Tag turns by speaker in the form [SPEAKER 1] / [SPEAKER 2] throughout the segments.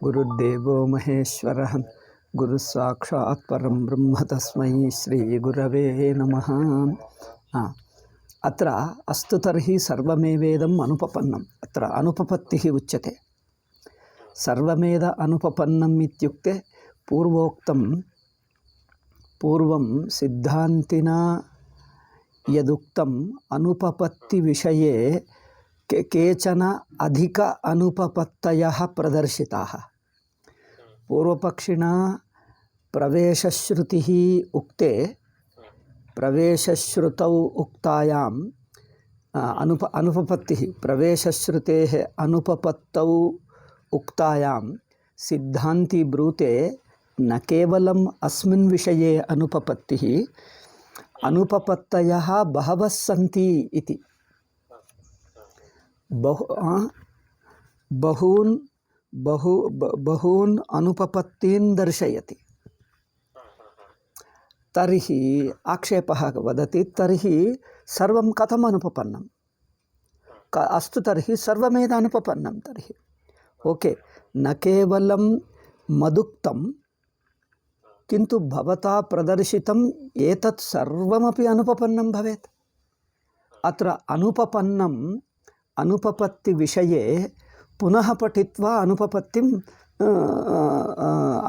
[SPEAKER 1] गुरुर्देवो महेश्वरः गुरुसाक्षात् परं ब्रह्म तस्मै श्रीगुरवे नमः। अत्र अस्तु तर्हि सर्वमेवेदम् अनुपपन्नम्। अत्र अनुपपत्तिः उच्यते। सर्वमेद अनुपपन्नम् इत्युक्ते पूर्वं सिद्धान्तिना यदुक्तम् अनुपपत्तिविषये केचन अधिक अनुपपत्तयः प्रदर्शिताः। पूर्वपक्षिणा प्रवेशश्रुतिः उक्ते प्रवेशश्रुतौ उक्तायाम् अनुपपत्तिः प्रवेशश्रुतेः अनुपपत्तौ उक्तायां सिद्धान्ती ब्रूते न केवलम् अस्मिन् विषये अनुपपत्तिः अनुपपत्तयः बहवः सन्ति इति। बहून् अनुपपत्तीन् दर्शयति। तर्हि आक्षेपः वदति, तर्हि सर्वं कथम् अनुपपन्नम्? अस्तु तर्हि सर्वमेव अनुपपन्नं। तर्हि ओके, न केवलं मदुक्तं किन्तु भवता प्रदर्शितम् एतत् सर्वमपि अनुपपन्नं भवेत्। अत्र अनुपपत्तिविषये पुनः पठित्वा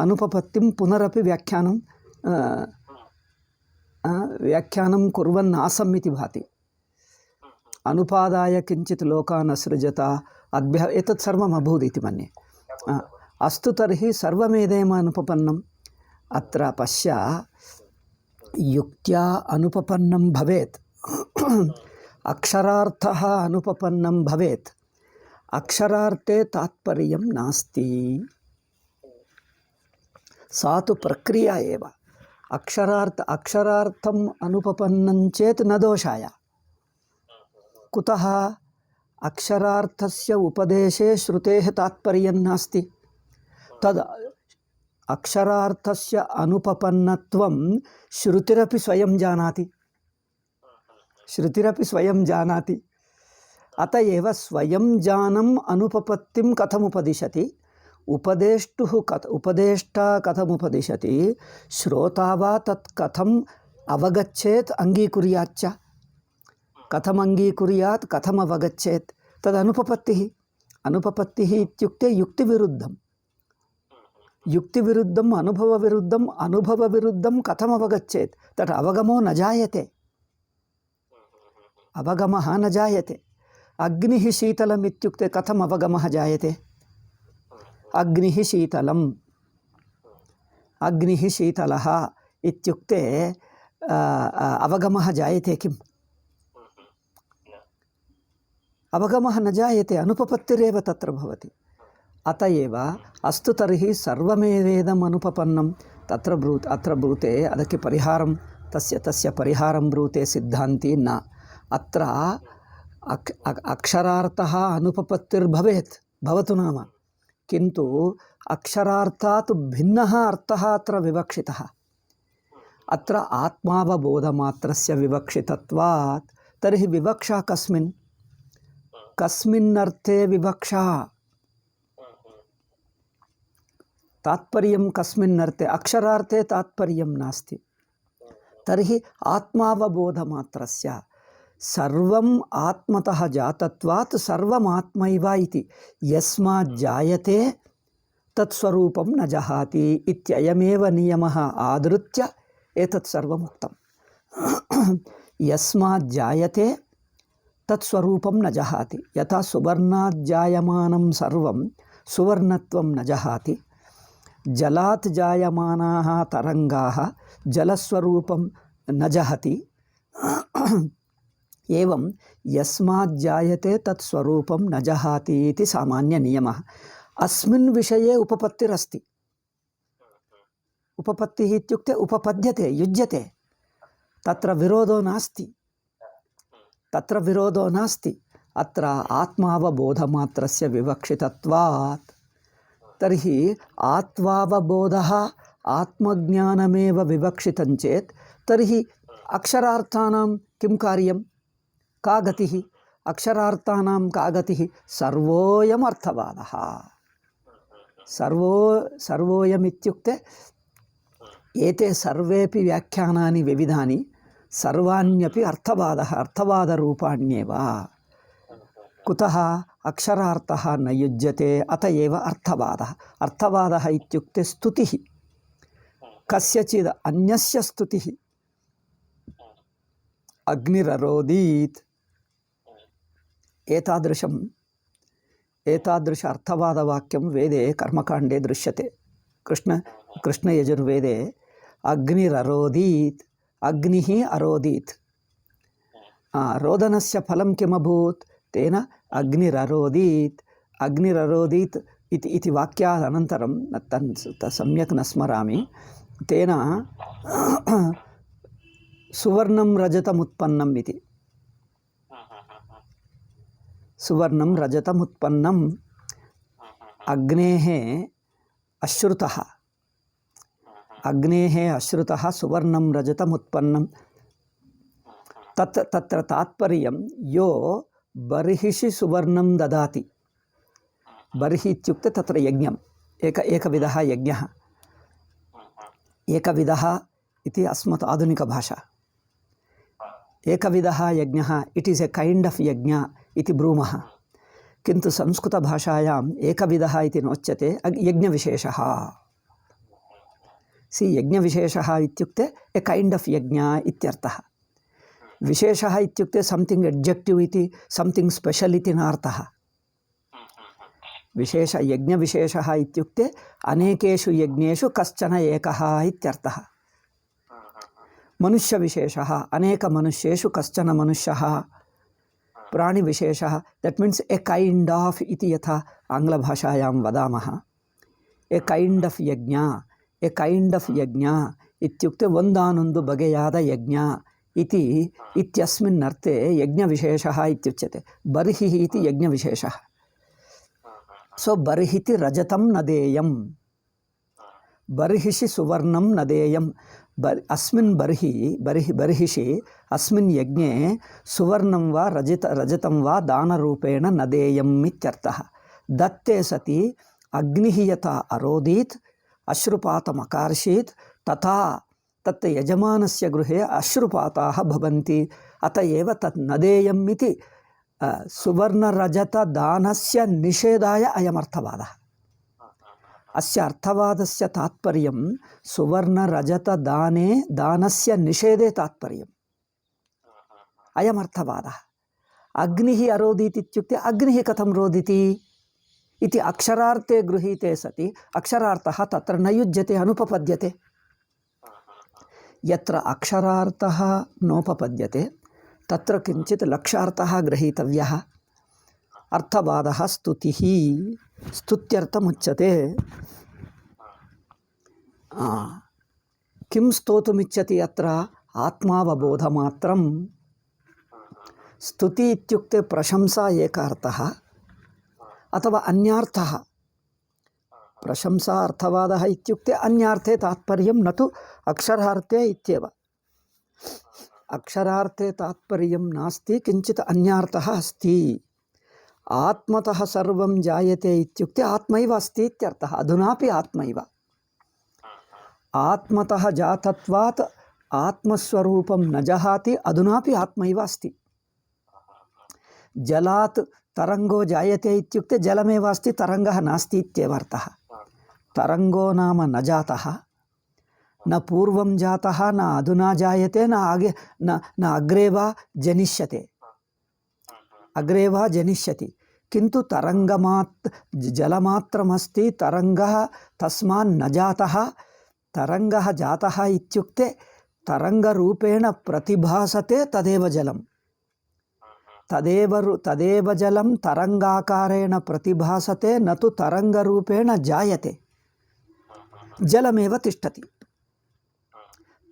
[SPEAKER 1] अनुपपत्तिं पुनरपि व्याख्यानं कुर्वन् आसम् इति भाति। अनुपादाय किञ्चित् लोकान् असृजत अद्भ्यः एतत् सर्वम् अभूत् इति मन्ये। अस्तु तर्हि सर्वमेदेव अनुपपन्नम्। अत्र पश्य, युक्त्या अनुपपन्नं भवेत्, अक्षरार्थः अनुपपन्नं भवेत्, अक्षरार्थे तात्पर्यं नास्ति। सा तु प्रक्रिया एव। अक्षरार्थम् अनुपपन्नं चेत् न दोषाय। कुतः? अक्षरार्थस्य उपदेशे श्रुतेः तात्पर्यं नास्ति। तद् अक्षरार्थस्य अनुपपन्नत्वं श्रुतिरपि स्वयं जानाति। अतएव स्वयं जानम् अनुपपत्तिं कथमुपदिशति? उपदेष्टा कथमुपदिशति? श्रोता वा तत् कथम् अवगच्छेत्, अङ्गीकुर्याच्च। कथम् अङ्गीकुर्यात्, कथम् अवगच्छेत्? तदनुपपत्तिः। अनुपपत्तिः इत्युक्ते युक्तिविरुद्धम् अनुभवविरुद्धं कथम् अवगच्छेत्? तत् अवगमो न जायते। अवगमः न जायते। अग्निः शीतलम् इत्युक्ते कथम् अवगमः जायते? अग्निः शीतलः इत्युक्ते अवगमः जायते किम्? अवगमः न जायते, अनुपपत्तिरेव तत्र भवति। अतएव अस्तु तर्हि सर्वमेवेदम् अनुपपन्नम् अत्र ब्रूते। अदक्के परिहारं तस्य परिहारं ब्रूते सिद्धान्ती न। अत्र अक्षरार्थः अनुपपत्तिर्भवेत्, भवतु नाम, किन्तु अक्षरार्थात् भिन्नः अर्थः अत्र विवक्षितः। अत्र आत्मावबोधमात्रस्य विवक्षितत्वात्। तर्हि विवक्षा कस्मिन्नर्थे विवक्षा? तात्पर्यं कस्मिन्नर्थे? अक्षरार्थे तात्पर्यं नास्ति। तर्हि आत्मावबोधमात्रस्य सर्वम् आत्मतः जातत्वात् सर्वमात्मैव इति। यस्मात् जायते तत्स्वरूपं न जहाति इत्ययमेव नियमः आदृत्य एतत् सर्वम् उक्तम्। यस्मात् जायते तत्स्वरूपं न जहाति। यथा सुवर्णात् जायमानं सर्वं सुवर्णत्वं न जहाति, जलात् जायमानाः तरङ्गाः जलस्वरूपं न जहति। एवं यस्मात् जायते तत्स्वरूपं न जहाति इति सामान्यनियमः। अस्मिन् विषये उपपत्तिरस्ति। उपपत्तिः इत्युक्ते उपपद्यते, युज्यते। तत्र विरोधो नास्ति। अत्र आत्मावबोधमात्रस्य विवक्षितत्वात्। तर्हि आत्मावबोधः आत्मज्ञानमेव विवक्षितं चेत् तर्हि अक्षरार्थानां किं कार्यं? का गतिः? अक्षरार्थानां का गतिः? सर्वोऽयम् अर्थवादः। सर्वोऽयमित्युक्ते एते सर्वेपि व्याख्यानानि विविधानि सर्वाण्यपि अर्थवादरूपाण्येव। कुतः अक्षरार्थः न युज्यते अत एव अर्थवादः। अर्थवादः इत्युक्ते स्तुतिः, कस्यचित् अन्यस्य स्तुतिः। अग्निररोदीत् एतादृश अर्थवादवाक्यं वेदे कर्मकाण्डे दृश्यते। कृष्णयजुर्वेदे अग्निररोदीत्, अग्निः अरोदीत्, रोदनस्य फलं किमभूत्? तेन अग्निररोदीत्। अग्निररोदीत् इति वाक्यादनन्तरं सम्यक् न स्मरामि। तेन सुवर्णं रजतमुत्पन्नम् इति। सुवर्णं रजतमुत्पन्नम् अग्नेः अश्रुतः सुवर्णं रजतमुत्पन्नं। तत्र तात्पर्यं यो बर्हिषि सुवर्णं ददाति। बर्हि इत्युक्ते तत्र यज्ञम्, एकविधः यज्ञः। एकविधः इति अस्मत् आधुनिकभाषा। एकविधः यज्ञः, it is a kind of यज्ञ इति ब्रूमः। किन्तु संस्कृतभाषायाम् एकविधः इति नोच्यते, यज्ञविशेषः। यज्ञविशेषः इत्युक्ते ए कैण्ड् आफ् यज्ञ इत्यर्थः। विशेषः इत्युक्ते संथिङ्ग् एड्जेक्टिव् इति, संथिङ्ग् स्पेशल् इति नार्थः। यज्ञविशेषः इत्युक्ते अनेकेषु यज्ञेषु कश्चन एकः इत्यर्थः। मनुष्यविशेषः, अनेकमनुष्येषु कश्चन मनुष्यः। प्राणिविशेषः, that means a kind of इति यथा आङ्ग्लभाषायां वदामः। ए कैण्ड् आफ् यज्ञ इत्युक्ते ಒಂದಾನೊಂದು ಬಗೆಯಾದ ಯಜ್ಞ इत्यस्मिन् अर्थे यज्ञविशेषः इत्युच्यते। बर्हिः इति यज्ञविशेषः। सो बर्हिति रजतं न देयं, बर्हिषि सुवर्णं न देयं। अस्मिन् बर्हिषि अस्मिन् यज्ञे सुवर्णं वा रजतं वा दानरूपेण न देयम् इत्यर्थः। दत्ते सति अग्निः यथा अरोदीत् अश्रुपातमकार्षीत् तथा तत् यजमानस्य गृहे अश्रुपाताः भवन्ति। अत एव तत् न देयम् इति सुवर्णरजतदानस्य निषेधाय अयमर्थवादः। अस्य अर्थवादस्य तात्पर्यं दानस्य निषेधे तात्पर्यम्। अयमर्थवादः। अग्निः अरोदीत् इत्युक्ते अग्निः कथं रोदिति इति अक्षरार्थे गृहीते सति अक्षरार्थः तत्र न युज्यते, अनुपपद्यते। यत्र अक्षरार्थः नोपपद्यते तत्र किञ्चित् लक्ष्यार्थः गृहीतव्यः। अर्थवादः स्तुतिः, स्तुत्यर्थमुच्यते। किं स्तोतुमिच्छति अत्र? आत्मावबोधमात्रं। स्तुति इत्युक्ते प्रशंसा एक अर्थः अथवा अन्यार्थः। प्रशंसा अर्थवादः इत्युक्ते अन्यार्थे तात्पर्यं, न तु अक्षरार्थे इत्येव। अक्षरार्थे तात्पर्यं नास्ति, किञ्चित् अन्यार्थः अस्ति। आत्मतः सर्वं जायते इत्युक्ते आत्मैव अस्ति इत्यर्थः। अधुनापि आत्मैव। आत्मतः जातत्वात् आत्मस्वरूपं न जहाति, अधुनापि आत्मैव अस्ति। जलात् तरङ्गो जायते इत्युक्ते जलमेव अस्ति, तरङ्गः नास्ति इत्येव अर्थः। तरङ्गो नाम न जातः, न पूर्वं जातः, न अधुना जायते, न अग्रे वा जनिष्यते। अग्रे वा जनिष्यति, किन्तु जलमात्रमस्ति। तरङ्गः तस्मान् न जातः। तरङ्गः जातः इत्युक्ते तरङ्गरूपेण प्रतिभासते, तदेव जलम्। तदेव जलं तरङ्गाकारेण प्रतिभासते, न तु तरङ्गरूपेण जायते। जलमेव तिष्ठति।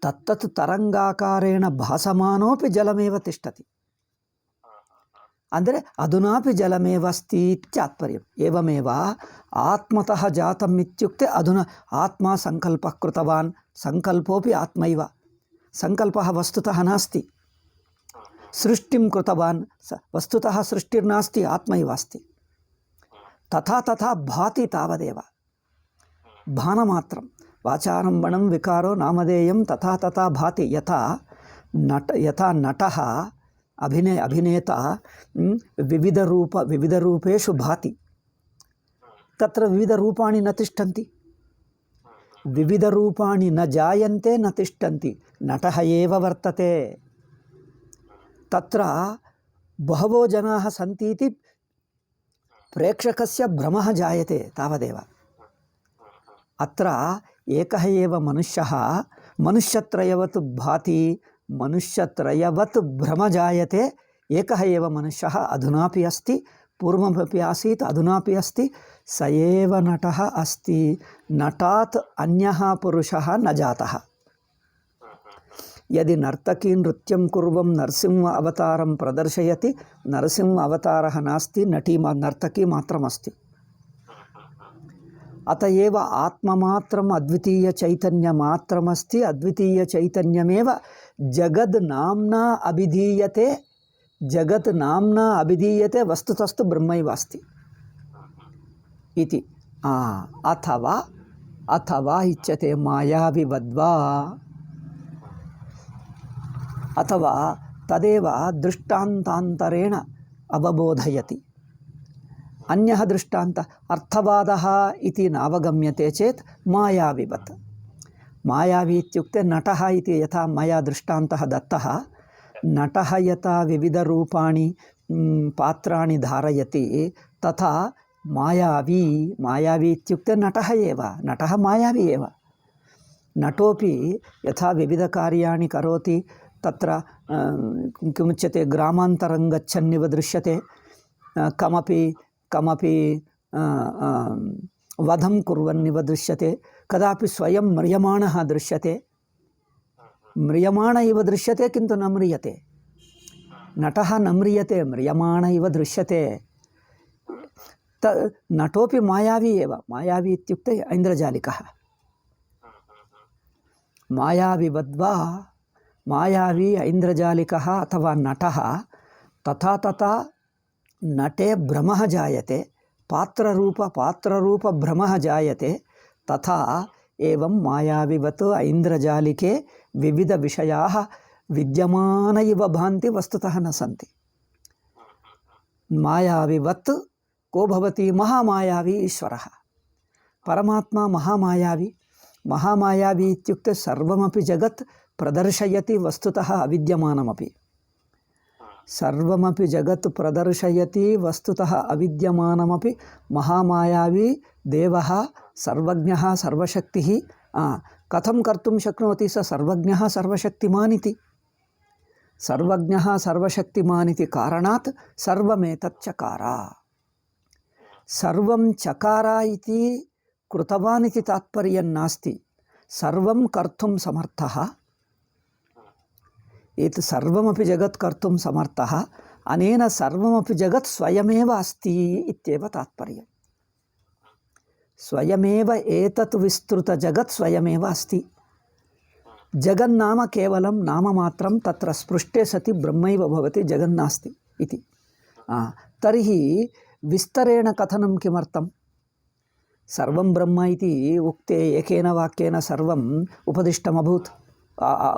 [SPEAKER 1] तत्तत् तरङ्गाकारेण भासमानोपि जलमेव तिष्ठति। ಅಂದರೆ अधुनापि जलमेव अस्ति इत्यात्पर्यम्। एवमेव आत्मतः जातम् इत्युक्ते अधुना आत्मा सङ्कल्पः कृतवान्, सङ्कल्पोऽपि आत्मैव। सङ्कल्पः वस्तुतः नास्ति। सृष्टिं कृतवान्, वस्तुतः सृष्टिर्नास्ति, आत्मैव अस्ति। तथा भाति तावदेव। भानमात्रं वाचारम्भणं विकारो नामधेयं तथा तथा भाति यथा नटः अभिनेता विविधरूपेषु भाति तत्र विविधरूपाणि न तिष्ठन्ति विविधरूपाणि न जायन्ते न तिष्ठन्ति नटः एव वर्तते तत्र बहवो जनाः सन्ति इति प्रेक्षकस्य भ्रमः जायते तावदेव अत्र एकः एव मनुष्यः मनुष्यत्रयवत् भाति मनुष्यत्रयवत् भ्रम जायते एकः एव मनुष्यः अधुनापि अस्ति पूर्वमपि आसीत् अधुनापि अस्ति स एव नटः अस्ति नटात् अन्यः पुरुषः न जातः यदि नर्तकी नृत्यं कुर्वन् नरसिंह अवतारं प्रदर्शयति नरसिंह अवतारः नास्ति नर्तकी मात्रमस्ति अतएव आत्ममात्रम् अद्वितीयचैतन्यमात्रमस्ति अद्वितीयचैतन्यमेव जगद् नाम्ना अभिधीयते वस्तुतस्तु ब्रह्मैव अस्ति इति अथवा इच्यते मायाविवद्वा अथवा तदेव दृष्टान्तान्तरेण अवबोधयति अन्यः दृष्टान्त अर्थवादः इति नावगम्यते चेत् मायाविवत् मायावी इत्युक्ते नटः इति यथा मया दृष्टान्तः दत्तः नटः यथा विविधरूपाणि पात्राणि धारयति तथा मायावी इत्युक्ते नटः एव नटः मायावी एव नटोपि यथा विविधकार्याणि करोति तत्र किमुच्यते ग्रामान्तरं गच्छन्निव दृश्यते कमपि वधं कुर्वन्निव दृश्यते कदापि स्वयं म्रियमाणः दृश्यते म्रियमाण इव दृश्यते किन्तु न म्रियते नटः न म्रियते म्रियमाण इव दृश्यते नटोपि मायावी एव मायावी इत्युक्ते ऐन्द्रजालिकः मायाविवद्वा मायावी ऐन्द्रजालिकः अथवा नटः तथा नटे भ्रमः जायते पात्ररूप भ्रमः जायते तथा एवं मायाविवत् ऐन्द्रजालिके विविध विषयाः विद्यमान इव भान्ति वस्तुतः न सन्ति मायाविवत् को भवति महामायावी ईश्वरः परमात्मा महामायावी इत्युक्ते सर्वमपि जगत् प्रदर्शयति वस्तुतः अविद्यमानमपि सर्वमपि जगत् प्रदर्शयति वस्तुतः अविद्यमानमपि महामायावी देवः सर्वज्ञः सर्वशक्तिः कथं कर्तुं शक्नोति स सर्वज्ञः सर्वशक्तिमान् इति सर्वज्ञः सर्वशक्तिमान् इति कारणात् सर्वमेतत् चकार सर्वं चकार इति कृतवान् इति तात्पर्यं नास्ति सर्वं कर्तुं समर्थः एतत् सर्वमपि जगत् कर्तुं समर्थः अनेन सर्वमपि जगत् स्वयमेव अस्ति इत्येव तात्पर्यम् स्वयमेव एतत् विस्तृतजगत् स्वयमेव अस्ति जगन्नाम केवलं नाममात्रं तत्र स्पृष्टे सति ब्रह्मैव भवति जगन्नास्ति इति तर्हि विस्तरेण कथनं किमर्थं सर्वं ब्रह्म इति उक्ते एकेन वाक्येन सर्वम्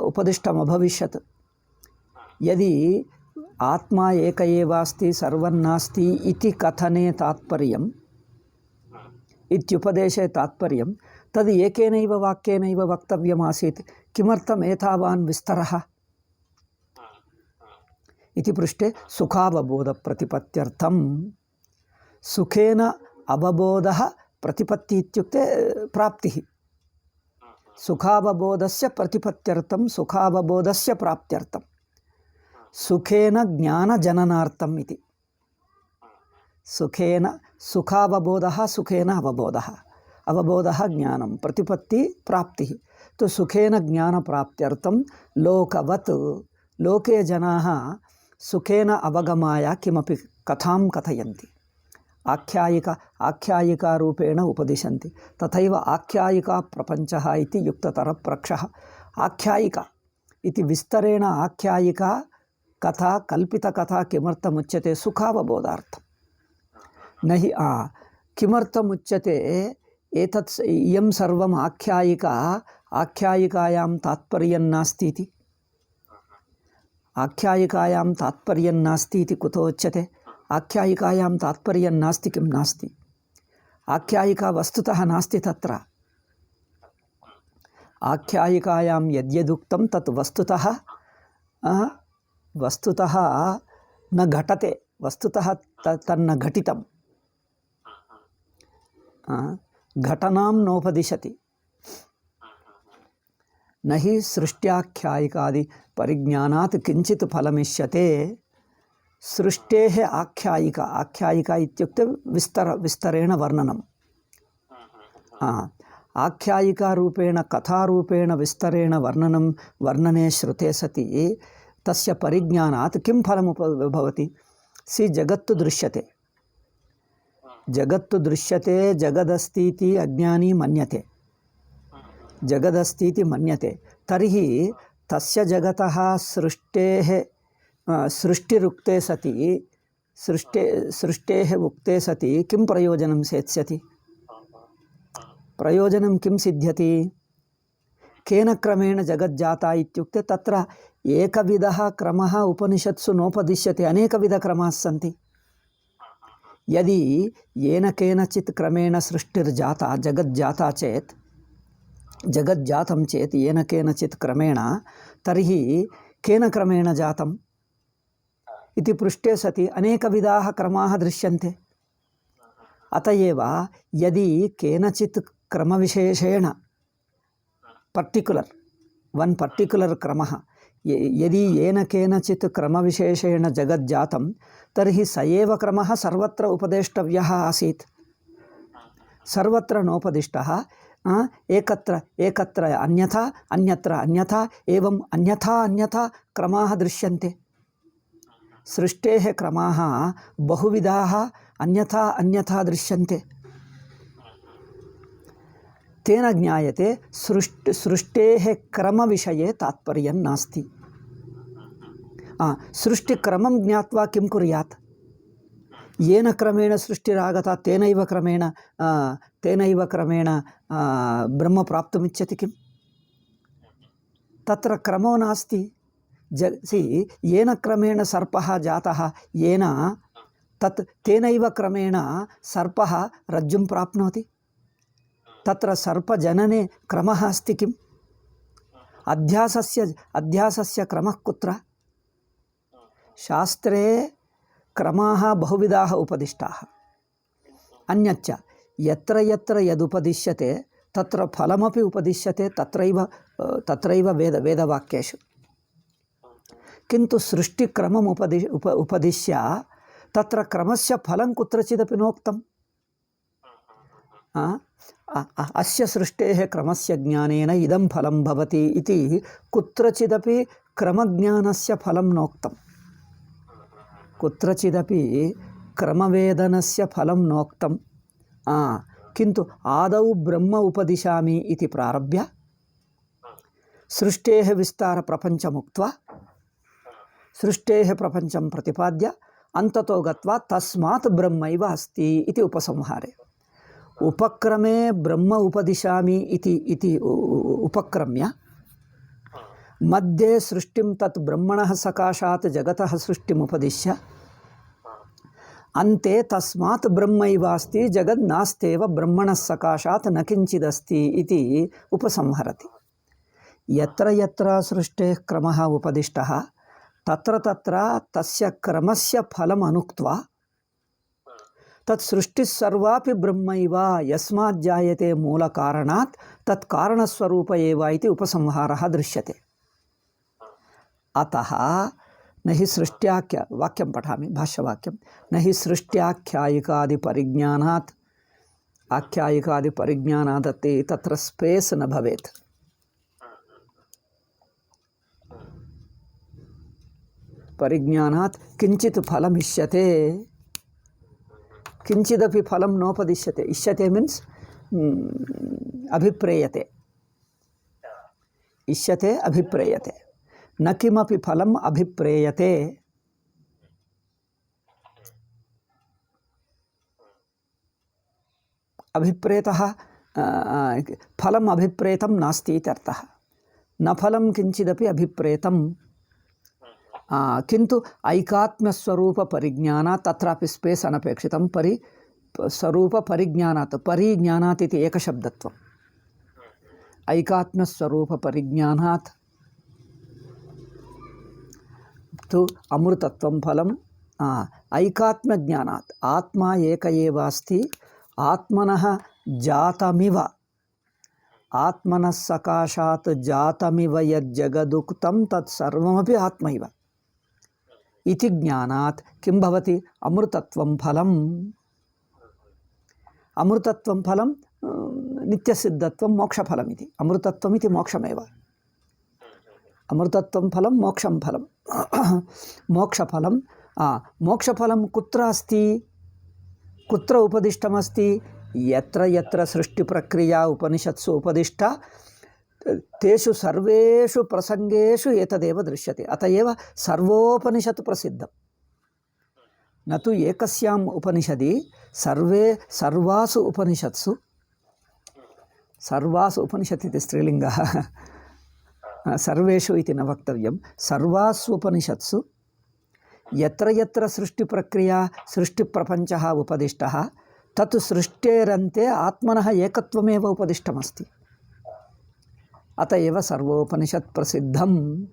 [SPEAKER 1] उपदिष्टमभविष्यत् यदि आत्मा एक एव अस्ति सर्वं नास्ति इति कथने तात्पर्यम् इत्युपदेशे तात्पर्यं तद् एकेनैव वाक्येनैव वक्तव्यमासीत् किमर्थम् एतावान् विस्तरः इति पृष्टे सुखावबोधप्रतिपत्त्यर्थं सुखेन अवबोधः प्रतिपत्ति इत्युक्ते प्राप्तिः सुखावबोधस्य प्रतिपत्त्यर्थं सुखावबोधस्य प्राप्त्यर्थं सुखेन ज्ञानजननार्थम् इति सुखेन सुखावबोधः सुखेन अवबोधः ज्ञानं प्रतिपत्ति प्राप्तिः तो सुखेन ज्ञानप्राप्त्यर्थं लोकवत् लोके जनाः सुखेन अवगमाय किमपि कथां कथयन्ति आख्यायिकारूपेण उपदिशन्ति तथैव आख्यायिका प्रपञ्चः इति युक्ततरप्रक्षः आख्यायिका इति विस्तरेण आख्यायिका कथा कल्पितकथा किमर्थमुच्यते सुखावबोधार्थं न हि किमर्थमुच्यते एतत् इयं सर्वम् आख्यायिकायां तात्पर्यं नास्ति इति। आख्यायिकायां तात्पर्यं नास्ति इति कुतो उच्यते? आख्यायिकायां तात्पर्यं नास्ति किं नास्ति? आख्यायिका वस्तुतः नास्ति तत्र। आख्यायिकायां यद्यदुक्तं तत् वस्तुतः न घटते, वस्तुतः तन्न घटितं, घटनां नोपदिशति। न हि सृष्ट्याख्यायिकादि परिज्ञानात् किञ्चित् फलमिष्यते। सृष्टेः आख्यायिका इत्युक्ते विस्तरेण वर्णनम्। आख्यायिकारूपेण कथारूपेण विस्तरेण वर्णने श्रुते सति तस्य परिज्ञानात् किं फलम् भवति? जगत्तु दृश्यते, जगदस्तीति अज्ञानी मन्यते, जगदस्तीति मन्यते। तर्हि तस्य जगतः सृष्टिरुक्ते सति सृष्टेः उक्ते सति किं प्रयोजनं सेत्स्यति? प्रयोजनं किं सिद्ध्यति? केन क्रमेण जगज्जाता इत्युक्ते तत्र एकविधः क्रमः उपनिषत्सु नोपदिश्यते, अनेकविधक्रमाः सन्ति। यदि येन केनचित् क्रमेण सृष्टिर्जाता जगज्जातं चेत् येन केनचित् क्रमेण, तर्हि केन क्रमेण जातम् इति पृष्टे सति अनेकविधाः क्रमाः दृश्यन्ते। अतएव यदि केनचित् क्रमविशेषेण पर्टिकुलर् क्रमः यदि येन केनचित् क्रमविशेषेण जगज्जातं, तर्हि स एव क्रमः सर्वत्र उपदेष्टव्यः आसीत्। सर्वत्र नोपदिष्टः, एकत्र अन्यथा, अन्यत्र अन्यथा, एवं अन्यथा क्रमाः दृश्यन्ते। सृष्टेः क्रमाः बहुविधाः अन्यथा दृश्यन्ते। तेन ज्ञायते सृष्टेः क्रमविषये तात्पर्यं नास्ति। सृष्टिक्रमं ज्ञात्वा किं कुर्यात्? येन क्रमेण सृष्टिरागता तेनैव क्रमेण ब्रह्म प्राप्तुमिच्छति किम्? तत्र क्रमो नास्ति। येन क्रमेण सर्पः जातः, येन तेनैव क्रमेण सर्पः रज्जुं प्राप्नोति। तत्र सर्पजनने क्रमः अस्ति किम्? अध्यासस्य क्रमः कुत्र? शास्त्रे क्रमाः बहुविधाः उपदिष्टाः। अन्यच्च यत्र यदुपदिश्यते तत्र फलमपि उपदिश्यते, तत्रैव वेदवाक्येषु। किन्तु सृष्टिक्रमम् उपदिश्य तत्र क्रमस्य फलं कुत्रचिदपि नोक्तम्। अस्य सृष्टेः क्रमस्य ज्ञानेन इदं फलं भवति इति कुत्रचिदपि क्रमज्ञानस्य फलं नोक्तम्। कुत्रचिदपि क्रमवेदनस्य फलं नोक्तम्। किन्तु आदौ ब्रह्म उपदिशामि इति प्रारभ्य सृष्टेः विस्तारप्रपञ्चमुक्त्वा सृष्टेः प्रपञ्चं प्रतिपाद्य अन्ततो गत्वा तस्मात् ब्रह्मैव अस्ति इति उपसंहारे। उपक्रमे ब्रह्म उपदिशामि इति उपक्रम्य मध्ये सृष्टिं तत् ब्रह्मणः सकाशात् जगतः सृष्टिमुपदिश्य अन्ते तस्मात् ब्रह्मैवास्ति जगन्नास्त्येव ब्रह्मणः सकाशात् न किञ्चिदस्ति इति उपसंहरति। यत्र यत्र सृष्टेः क्रमः उपदिष्टः तत्र तस्य क्रमस्य फलम् अनुक्त्वा तत् सृष्टिः सर्वापि ब्रह्मैव यस्मात् जायते मूलकारणात् तत् कारणस्वरूप एव इति उपसंहारः दृश्यते। अतः न हि वाक्यं पठामि, भाष्यवाक्यं। न हि सृष्ट्याख्यायिकादिपरिज्ञानात् आख्यायिकादिपरिज्ञानादपि तत्र स्पेस् न भवेत्। परिज्ञानात् किञ्चित् फलमिष्यते, किञ्चिदपि फलं नोपदिश्यते। इष्यते मीन्स् अभिप्रेयते, इष्यते अभिप्रेयते, न किमपि फलम् अभिप्रेयते। अभिप्रेतः फलम् अभिप्रेतं नास्ति इत्यर्थः। न फलं किञ्चिदपि अभिप्रेतं, किन्तु ऐकात्म्यस्वरूपपरिज्ञानात्, तत्रापि स्पेस् अनपेक्षितं, स्वरूपपरिज्ञानात्, परिज्ञानात् इति एकशब्दत्वम्। ऐकात्म्यस्वरूपपरिज्ञानात् तु अमृतत्वं फलम्। ऐकात्म्यज्ञानात्, आत्मा एक एव अस्ति, आत्मनः जातमिव, आत्मनः सकाशात् जातमिव यज्जगदुक्तं तत्सर्वमपि आत्मैव इति ज्ञानात् किं भवति? अमृतत्वं फलम्। अमृतत्वं फलं नित्यसिद्धत्वं मोक्षफलमिति। अमृतत्वमिति मोक्षमेव। अमृतत्वं फलं मोक्षं फलं। मोक्षफलं, मोक्षफलं कुत्र अस्ति? कुत्र उपदिष्टमस्ति? यत्र यत्र सृष्टिप्रक्रिया उपनिषत्सु उपदिष्टा तेषु सर्वेषु प्रसंगेषु एतदेव दृश्यते। अत एव सर्वोपनिषत् प्रसिद्धं। न तु एकस्याम् उपनिषदि, सर्वासु उपनिषत्सु, सर्वासु उपनिषत् इति स्त्रीलिङ्गः, सर्वेषु इति न वक्तव्यं, सर्वासु उपनिषत्सु यत्र यत्र सृष्टिप्रक्रिया सृष्टिप्रपञ्चः उपदिष्टः तत् सृष्टेरन्ते आत्मनः एकत्वमेव उपदिष्टमस्ति। अत एव सर्वोपनिषत् प्रसिद्धम्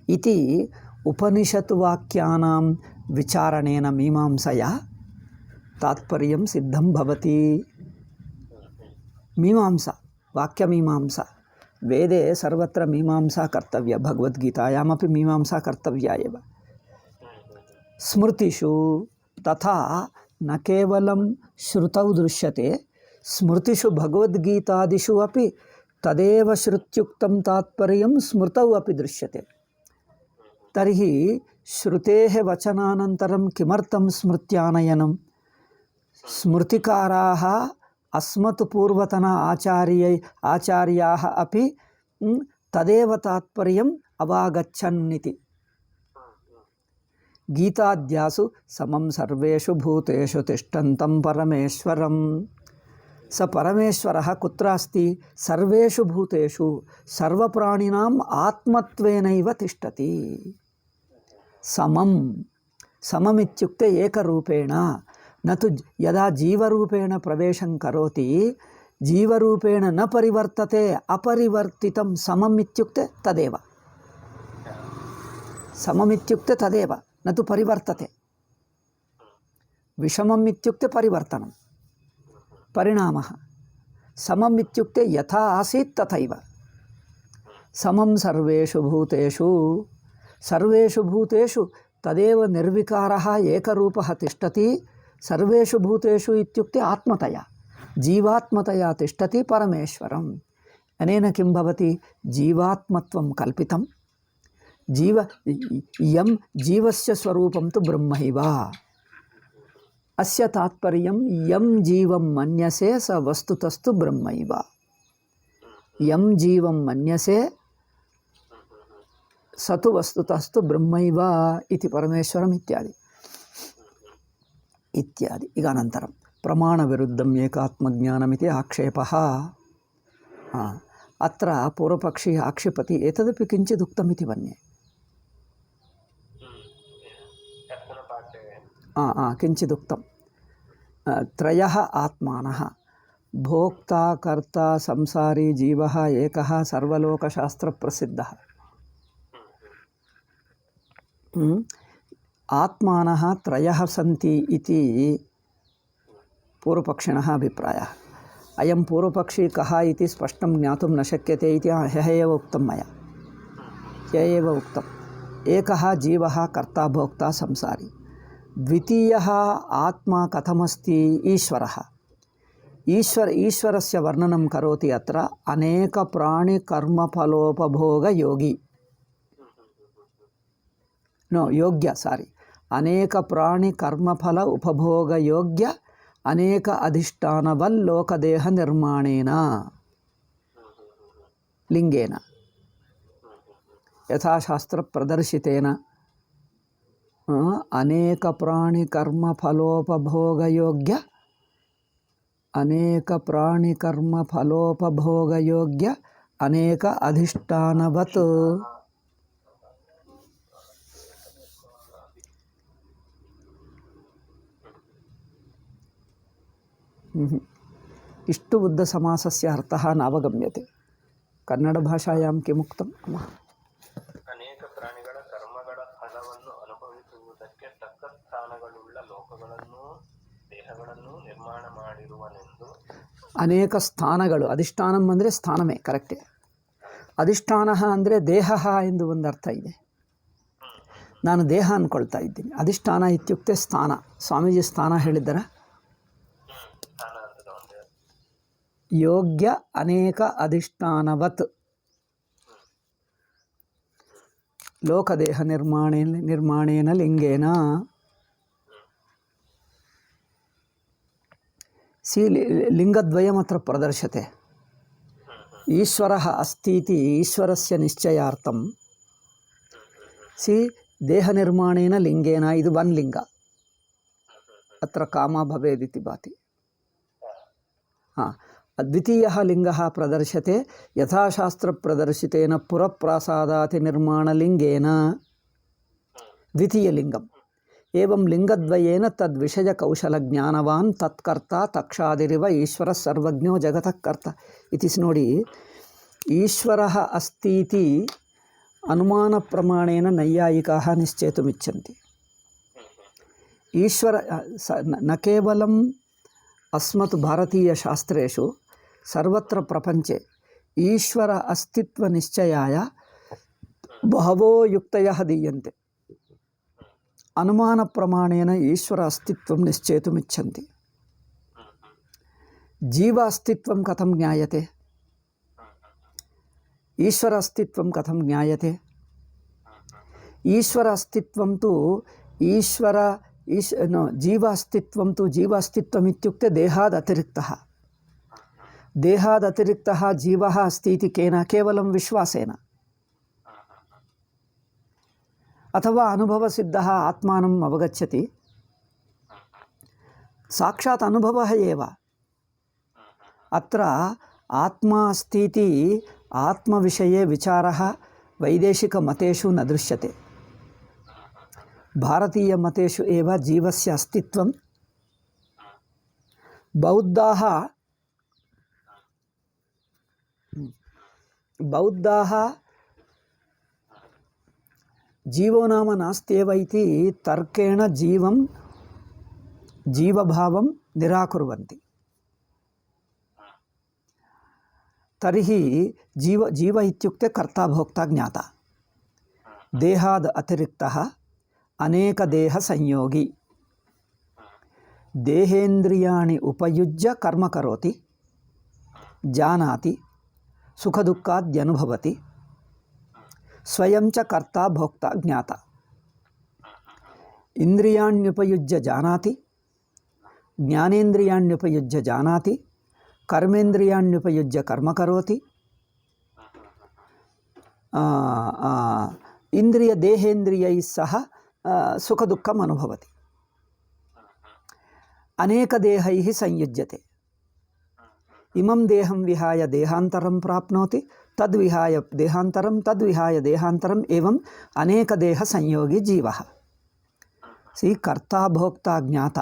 [SPEAKER 1] इति उपनिषत् वाक्यानां विचारणेन मीमांसया तात्पर्यं सिद्धं भवति। मीमांसा, वाक्यमीमांसा, वेदे सर्वत्र मीमांसा कर्तव्या, भगवद्गीतायामपि मीमांसा कर्तव्या एव। स्मृतिषु तथा न केवलं श्रुतौ दृश्यते, स्मृतिषु भगवद्गीतादिषु अपि तदेव श्रुत्युक्तं तात्पर्यं स्मृतौ अपि दृश्यते। तर्हि श्रुतेः वचनानन्तरं किमर्थं स्मृत्यानयनं? स्मृतिकाराः अस्मत् पूर्वतन आचार्याः अपि तदेव तात्पर्यम् अवागच्छन्निति। गीताद्यासु समं सर्वेषु भूतेषु तिष्ठन्तं परमेश्वरं, स परमेश्वरः कुत्र अस्ति? सर्वेषु भूतेषु सर्वप्राणिनाम् आत्मत्वेनैव तिष्ठति। समं, सममित्युक्ते एकरूपेण, न तु यदा जीवरूपेण प्रवेशं करोति जीवरूपेण न परिवर्तते, अपरिवर्तितं समम् इत्युक्ते तदेव। सममित्युक्ते तदेव, न तु परिवर्तते। विषमम् इत्युक्ते परिवर्तनं, परिणामः। समम् इत्युक्ते यथा आसीत् तथैव। समं सर्वेषु भूतेषु, सर्वेषु भूतेषु तदेव निर्विकारः एकरूपः तिष्ठति। सर्वेषु भूतेषु इत्युक्ते आत्मतया, जीवात्मतया तिष्ठति परमेश्वरम्। अनेन किं भवति? जीवात्मत्वं कल्पितं। यं जीवस्य स्वरूपं तु ब्रह्मैव। अस्य तात्पर्यं यं जीवं मन्यसे स वस्तुतस्तु ब्रह्मैव। यं जीवं मन्यसे स तु वस्तुतस्तु ब्रह्मैव इति परमेश्वरम् इत्यादि इत्यादि। इदानन्तरं प्रमाणविरुद्धम् एकात्मज्ञानमिति आक्षेपः। अत्र पूर्वपक्षी आक्षेपति एतदपि किञ्चित् उक्तमिति मन्ये। किञ्चिदुक्तं। त्रयः आत्मानः, भोक्ता कर्ता संसारी जीवः एकः सर्वलोकशास्त्रप्रसिद्धः। आत्मानः त्रयः सन्ति इति पूर्वपक्षिणः अभिप्रायः। अयं पूर्वपक्षी कः इति स्पष्टं ज्ञातुं न शक्यते इति ह्यः एव उक्तं मया। ह्यः एव उक्तम्। एकः जीवः कर्ता भोक्ता संसारी। द्वितीयः आत्मा कथमस्ति? ईश्वरः। ईश्वरस्य वर्णनं करोति अत्र। अनेक प्राणि कर्मफलोपभोगयोगी, योग्य, अनेक प्राणि कर्मफल उपभोगयोग्य अनेक अधिष्ठानवल्लोकदेह निर्माणेन, लिंगेन, यथाशास्त्र प्रदर्शितेन अनेक प्राणि कर्म फलोपभोगयोग्य ಅನೇಕ ಪ್ರಾಣಿಕರ್ಮ ಫಲೋಪಭೋಗಯೋಗ್ಯ ಅನೇಕ ಅಧಿಷ್ಠಾನವತ್. ಇಷ್ಟು ಉದ್ದ ಸಮಾಸಸ್ಯ ಅರ್ಥಃ ನಾವಗಮ್ಯತೆ. ಕನ್ನಡ ಭಾಷಾಯಾಂ ಕಿಮುಕ್ತಂ?
[SPEAKER 2] ಅನೇಕ ಪ್ರಾಣಿಗಳ ಕರ್ಮಗಳ ಫಲವನ್ನು ಅನುಭವಿಸುವುದಕ್ಕೆ ತಕ್ಕ ಸ್ಥಾನಗಳುಳ್ಳ ಲೋಕಗಳನ್ನು ದೇಹಗಳನ್ನು ನಿರ್ಮಾಣ ಮಾಡಿರುವನೆಂದು.
[SPEAKER 1] ಅನೇಕ ಸ್ಥಾನಗಳು, ಅಧಿಷ್ಠಾನಂ ಅಂದರೆ ಸ್ಥಾನವೇ, ಕರೆಕ್ಟೇ. ಅಧಿಷ್ಠಾನ ಅಂದರೆ ದೇಹ ಎಂದು ಒಂದು ಅರ್ಥ ಇದೆ. ನಾನು ದೇಹ ಅಂದ್ಕೊಳ್ತಾ ಇದ್ದೀನಿ. ಅಧಿಷ್ಠಾನ ಇತ್ಯುಕ್ತೆ ಸ್ಥಾನ. ಸ್ವಾಮೀಜಿ ಸ್ಥಾನ ಹೇಳಿದ್ದರ ಯೋಗ್ಯ ಅನೇಕ ಅಧಿಷ್ಠಾನವತ್ ಲೋಕದೇಹ ನಿರ್ಮಾಣೇನ ಲಿಂಗೇನ. ಲಿಂಗದ್ವಯಮತ್ರ ಪ್ರದರ್ಶತೆ. ಈಶ್ವರಃ ಅಸ್ತೀತಿ ಈಶ್ವರಸ್ಯ ನಿಶ್ಚಯಾರ್ಥಂ ದೇಹನಿರ್ಮಾಣೇನ ಲಿಂಗೇನ. ಇದು ಒನ್ ಲಿಂಗ. ಅತ್ರ ಕಾಮ ಭವೇದಿತಿ ಭಾತಿ. ದ್ವಿತೀಯ ಲಿಂಗ ಪ್ರದರ್ಶತೆ ಯಥಾಶಾಸ್ತ್ರ ಪ್ರದರ್ಶಿತೇನ ಪುರಪ್ರಾಸಾದಾತಿ ನಿರ್ಮಾಣಲಿಂಗೇನ. ದ್ವಿತೀಯ ಲಿಂಗಂ. ಏವಂ ಲಿಂಗದ್ವಯೇನ ತದ್ವಿಷಯ ಕೌಶಲ ಜ್ಞಾನವಾನ್ ತತ್ಕರ್ತ ತಕ್ಷಾದಿರಿವ ಈಶ್ವರ ಸರ್ವಜ್ಞೋ ಜಗತಃ ಕರ್ತ. ಇತಿಸ್ ನೋಡಿ, ಈಶ್ವರಃ ಅಸ್ತೀತಿ ಅನುಮಾನ ಪ್ರಮಾಣೇನ ನೈಯಾಯಿಕಾಃ ನಿಶ್ಚೇತುಮಿಚ್ಛಂತಿ. ಈಶ್ವರ ನ ಕೇವಲಂ ಅಸ್ಮತ್ ಭಾರತೀಯ ಶಾಸ್ತ್ರೇಷು ಸರ್ವತ್ರ ಪ್ರಪಂಚೆ ಈಶ್ವರ ಅಸ್ತಿತ್ವ ನಿಶ್ಚಯಾಯ ಬಹವೋ ಯುಕ್ತಯಃ ದೀಯಂತೆ. ಅನುಮಾನ ಪ್ರಮಾಣೇನ ಈಶ್ವರ ಅಸ್ತಿತ್ವಂ ನಿಶ್ಚೇತುಮಿಚ್ಛಂತಿ. ಜೀವ ಅಸ್ತಿತ್ವಂ ಕಥಂ ಜ್ಞಾಯತೆ? ಈಶ್ವರ ಅಸ್ತಿತ್ವಂ ಕಥಂ ಜ್ಞಾಯತೆ? ಈಶ್ವರ ಅಸ್ತಿತ್ವಂ ತು ಜೀವ ಅಸ್ತಿತ್ವಂ ತು ಜೀವ ಅಸ್ತಿತ್ವಮಿತ್ಯುಕ್ತೆ ದೇಹಾದ್ ಅತಿರಿಕ್ತಃ. ದೇಹಾದ್ ಅತಿರಿಕ್ತಃ ಜೀವಃ ಅಸ್ತಿ ಇತಿ ಕೇನ? ಕೇವಲಂ ವಿಶ್ವಾಸೇನ. ಅಥವಾ ಅನುಭವಸಿದ್ಧಃ ಆತ್ಮಾನಂ ಅವಗಚ್ಚತಿ. ಸಾಕ್ಷಾತ್ ಅನುಭವಃ ಏವ. ಅತ್ರ ಆತ್ಮ ಅಸ್ತೀತಿ ಆತ್ಮವಿಷಯೇ ವಿಚಾರಃ ವೈದೇಶಿಕಮತೇಷು ನ ದೃಶ್ಯತೆ. ಭಾರತೀಯಮತೇಷು ಏವ ಜೀವಸ್ಯ ಅಸ್ತಿತ್ವಂ. ಬೌದ್ಧಾಃ ಜೀವೋ ನಾಮ ನಾಸ್ತ್ಯೇವ ಇತಿ ತರ್ಕೇಣ ಜೀವಭಾವಂ ನಿರಾಕುರ್ವಂತಿ. ತರ್ಹಿ ಜೀವ ಇತ್ಯುಕ್ತೆ ಕರ್ತಾ ಭೋಕ್ತಾ ಜ್ಞಾತ. ದೇಹಾದ್ ಅತಿರಿಕ್ತಃ ಅನೇಕ ದೇಹ ಸಂಯೋಗಿ. ದೇಹೇಂದ್ರಿಯಾಣಿ ಉಪಯುಜ್ಯ ಕರ್ಮ ಕರೋತಿ, ಜಾನಾತಿ, ಸುಖ ದುಃಖಾದ್ಯನುಭವತಿ, ಸ್ವಯಂ ಚ ಕರ್ತಾ ಭೋಕ್ತಾ ಜ್ಞಾತ. ಇಂದ್ರಿಯಾಣ್ಯುಪಯುಜ್ಯ ಜಾನಾತಿ, ಜ್ಞಾನೇಂದ್ರಿಯಾಣ್ಯುಪಯುಜ್ಯ ಜಾನಾತಿ, ಕರ್ಮೇಂದ್ರಿಯಾಣ್ಯುಪಯುಜ್ಯ ಕರ್ಮ ಕರೋತಿ. ಇಂದ್ರಿಯ ದೇಹೇಂದ್ರಿಯೈ ಸಹ ಸುಖ ದುಃಖಂ ಅನುಭವತಿ. ಅನೇಕ ದೇಹೈಃ ಸಂಯುಜ್ಯತೆ. ಇಮಂ ದೇಹಂ ವಿಹಾಯ ದೇಹಾಂತರಂ ಪ್ರಾಪ್ನೋತಿ, ತದ್ವಿಹಾಯ ದೇಹಾಂತರಂ, ತದ್ವಿಹಾಯ ದೇಹಾಂತರಂ. ಏವಂ ಅನೇಕ ದೇಹ ಸಂಯೋಗಿ ಜೀವಃ. ಕರ್ತಾ ಭೋಕ್ತಾ ಜ್ಞಾತ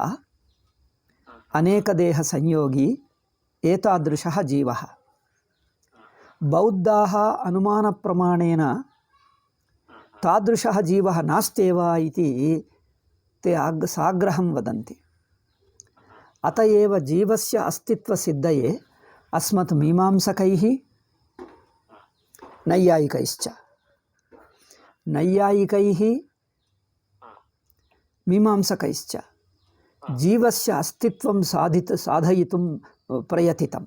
[SPEAKER 1] ಅನೇಕ ದೇಹ ಸಂಯೋಗಿ ಏತಾದೃಶಃ ಜೀವಃ. ಬೌದ್ಧಾಃ ಅನುಮಾನ ಪ್ರಮಾಣೇನ ತಾದೃಶಃ ಜೀವಃ ನಾಸ್ತ್ಯೇವ ಇತಿ ते साग्रहं वदन्ति. अत एव जीवस्य अस्तित्वसिद्धये अस्मत् मीमांसकैः नैयायिकैः मीमांसकैश्च जीवस्य अस्तित्वं साधयितुं प्रयतितम्.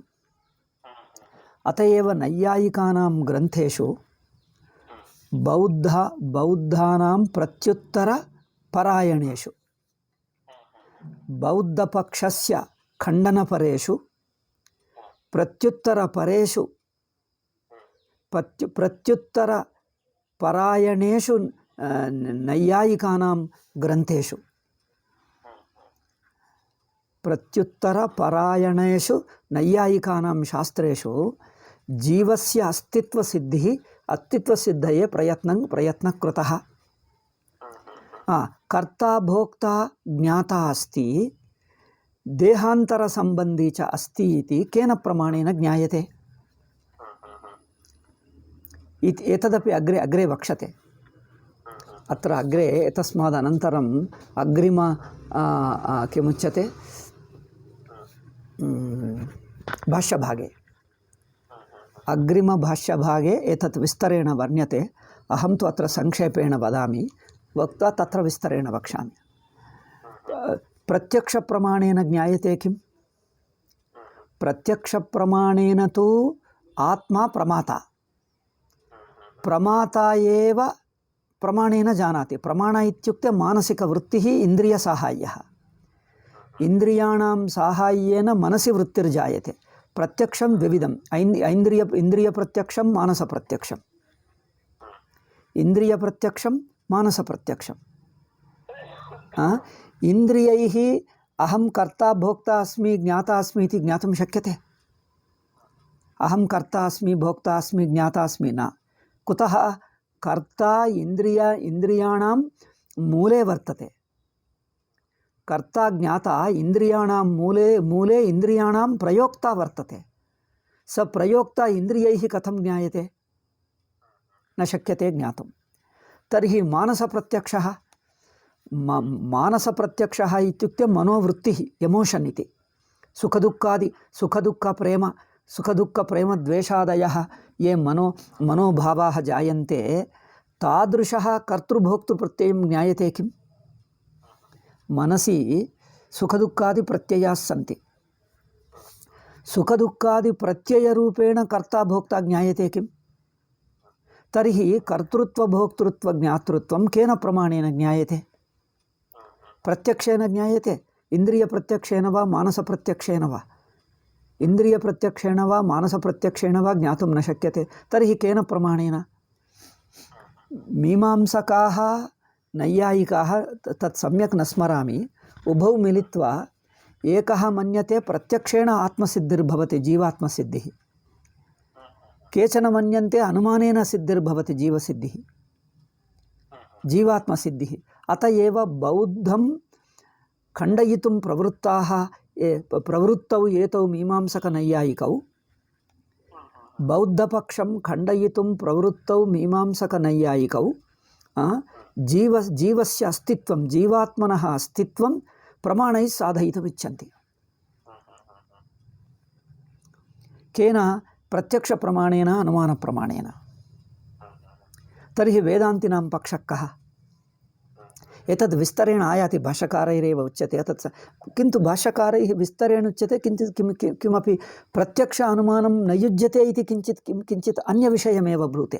[SPEAKER 1] अत एव नैयायिकानां ग्रन्थेषु बौद्धानां प्रत्युत्तरपरायणेषु बौद्धपक्षस्य खण्डनपरेषु प्रत्युत्तरपरायणेषु नैयायिकानां ग्रन्थेषु प्रत्युत्तरपरायणेषु नैयायिकानां शास्त्रेषु जीवस्य अस्तित्वसिद्धये प्रयत्नः कृतः। कर्ता भोक्ता ज्ञाता अस्ति, देहान्तरसम्बन्धी च अस्ति इति केन प्रमाणेन ज्ञायते? एतदपि अग्रे अग्रे वक्ष्यते। अत्र अग्रे एतस्मादनन्तरम् अग्रिम किमुच्यते भाष्यभागे, अग्रिमभाष्यभागे एतत् विस्तरेण वर्ण्यते। अहं तु अत्र संक्षेपेण वदामि, वक्त्वा तत्र विस्तरेण वक्ष्यामि। प्रत्यक्षप्रमाणेन ज्ञायते किम्? प्रत्यक्षप्रमाणेन तु आत्मा प्रमाता, प्रमाता एव प्रमाणेन जानाति। प्रमाण इत्युक्ते मानसिकवृत्तिः, इन्द्रियसाहाय्यः। इन्द्रियाणां साहाय्येन मनसि वृत्तिर्जायते। प्रत्यक्षं द्विविधम्, इन्द्रियप्रत्यक्षं मानसप्रत्यक्षम्। इन्द्रियप्रत्यक्षं मानसप्रत्यक्षम्। इन्द्रियैः अहं कर्ता भोक्ता अस्मि ज्ञाता अस्मि इति ज्ञातुं शक्यते? अहं कर्ता अस्मि भोक्ता अस्मि ज्ञाता अस्मि न। कुतः? कर्ता इन्द्रियाणां मूले वर्तते। कर्ता ज्ञाता इन्द्रियाणां मूले इन्द्रियाणां प्रयोक्ता वर्तते। स प्रयोक्ता इन्द्रियैः कथं ज्ञायते? न शक्यते ज्ञातुं। तर्हि मानसप्रत्यक्षः इत्युक्ते मनोवृत्तिः, एमोशन् इति। सुखदुःखप्रेमद्वेषादयः ये मनोभावाः जायन्ते, तादृशः कर्तृभोक्तृप्रत्ययं ज्ञायते किम्? मनसि सुखदुःखादिप्रत्ययाः सन्ति। सुखदुःखादिप्रत्ययरूपेण कर्ता भोक्ता ज्ञायते किम्? तर्हि कर्तृत्वभोक्तृत्वज्ञातृत्वं केन प्रमाणेन ज्ञायते? प्रत्यक्षेन ज्ञायते। इन्द्रियप्रत्यक्षेन वा मानसप्रत्यक्षेन वा? इन्द्रियप्रत्यक्षेण वा मानसप्रत्यक्षेण वा ज्ञातुं न शक्यते। तर्हि केन प्रमाणेन? मीमांसकाः नैयायिकाः तत् सम्यक् न स्मरामि, उभौ मिलित्वा एकः मन्यते प्रत्यक्षेण आत्मसिद्धिर्भवति, जीवात्मसिद्धिः। केचन मन्यन्ते अनुमानेन सिद्धिर्भवति, जीवात्मसिद्धिः। अत एव बौद्धं खण्डयितुं प्रवृत्तौ एतौ मीमांसकनैयायिकौ, बौद्धपक्षं खण्डयितुं प्रवृत्तौ मीमांसकनैयायिकौ जीवस्य अस्तित्वं, जीवात्मनः अस्तित्वं प्रमाणैः साधयितुमिच्छन्ति। केन? प्रत्यक्षप्रमाणेन, अनुमानप्रमाणेन। तर्हि वेदान्तिनां पक्षः कः? एतद् विस्तरेण आयाति, भाष्यकारैरेव उच्यते तत्। किन्तु भाष्यकारैः विस्तरेण उच्यते, किञ्चित् किमपि प्रत्यक्ष अनुमानं न युज्यते इति किञ्चित् अन्यविषयमेव ब्रूते।